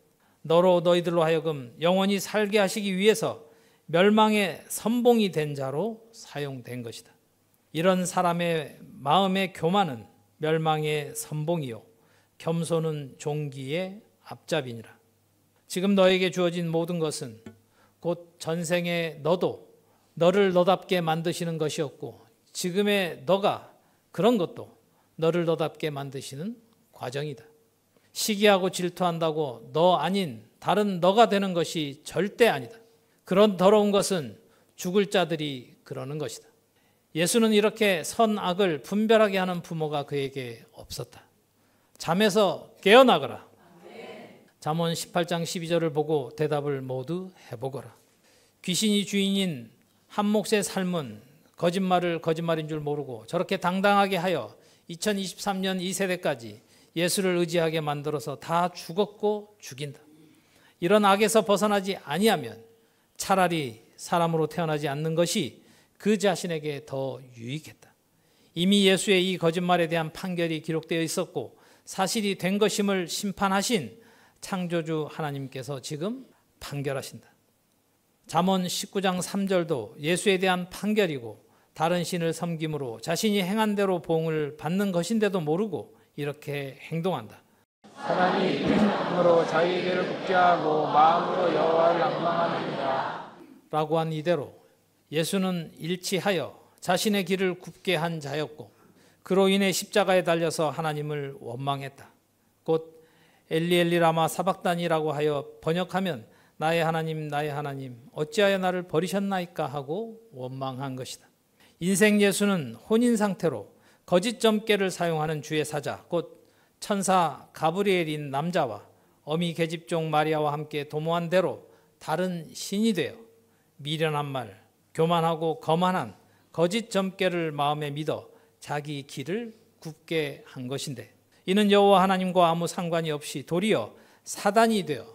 너로 너희들로 하여금 영원히 살게 하시기 위해서 멸망의 선봉이 된 자로 사용된 것이다. 이런 사람의 마음의 교만은 멸망의 선봉이요 겸손은 종기의 앞잡이니라. 지금 너에게 주어진 모든 것은 곧 전생에 너도 너를 너답게 만드시는 것이었고 지금의 너가 그런 것도 너를 너답게 만드시는 과정이다. 시기하고 질투한다고 너 아닌 다른 너가 되는 것이 절대 아니다. 그런 더러운 것은 죽을 자들이 그러는 것이다. 예수는 이렇게 선악을 분별하게 하는 부모가 그에게 없었다. 잠에서 깨어나거라. 잠언 18장 12절을 보고 대답을 모두 해보거라. 귀신이 주인인 한 몫의 삶은 거짓말을 거짓말인 줄 모르고 저렇게 당당하게 하여 2023년 이 세대까지 예수를 의지하게 만들어서 다 죽었고 죽인다. 이런 악에서 벗어나지 아니하면 차라리 사람으로 태어나지 않는 것이 그 자신에게 더 유익했다. 이미 예수의 이 거짓말에 대한 판결이 기록되어 있었고 사실이 된 것임을 심판하신 창조주 하나님께서 지금 판결하신다. 잠언 19장 3절도 예수에 대한 판결이고 다른 신을 섬김으로 자신이 행한 대로 보응을 받는 것인데도 모르고 이렇게 행동한다.
사람이 힘으로 자기 길을 굽게 하고 마음으로 여호와를 앙망하느니라.
라고 한 이대로 예수는 일치하여 자신의 길을 굽게 한 자였고 그로 인해 십자가에 달려서 하나님을 원망했다. 곧 엘리 엘리 라마 사박단이라고 하여 번역하면 나의 하나님 어찌하여 나를 버리셨나이까 하고 원망한 것이다. 인생 예수는 혼인 상태로 거짓 점괘를 사용하는 주의 사자 곧 천사 가브리엘인 남자와 어미 계집종 마리아와 함께 도모한 대로 다른 신이 되어 미련한 말, 교만하고 거만한 거짓 점괘를 마음에 믿어 자기 길을 굽게 한 것인데 이는 여호와 하나님과 아무 상관이 없이 도리어 사단이 되어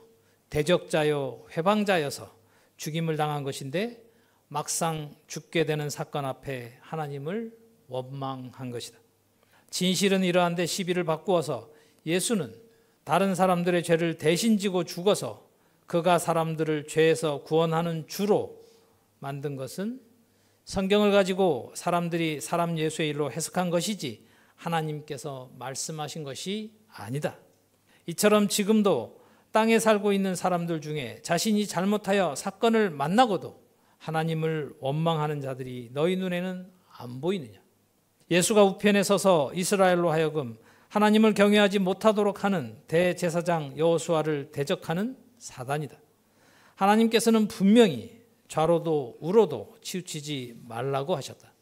대적자요 회방자여서 죽임을 당한 것인데 막상 죽게 되는 사건 앞에 하나님을 원망한 것이다. 진실은 이러한데 시비를 바꾸어서 예수는 다른 사람들의 죄를 대신 지고 죽어서 그가 사람들을 죄에서 구원하는 주로 만든 것은 성경을 가지고 사람들이 사람 예수의 일로 해석한 것이지 하나님께서 말씀하신 것이 아니다. 이처럼 지금도 땅에 살고 있는 사람들 중에 자신이 잘못하여 사건을 만나고도 하나님을 원망하는 자들이 너희 눈에는 안 보이느냐? 예수가 우편에 서서 이스라엘로 하여금 하나님을 경외하지 못하도록 하는 대제사장 여호수아를 대적하는 사단이다. 하나님께서는 분명히 좌로도 우로도 치우치지 말라고 하셨다.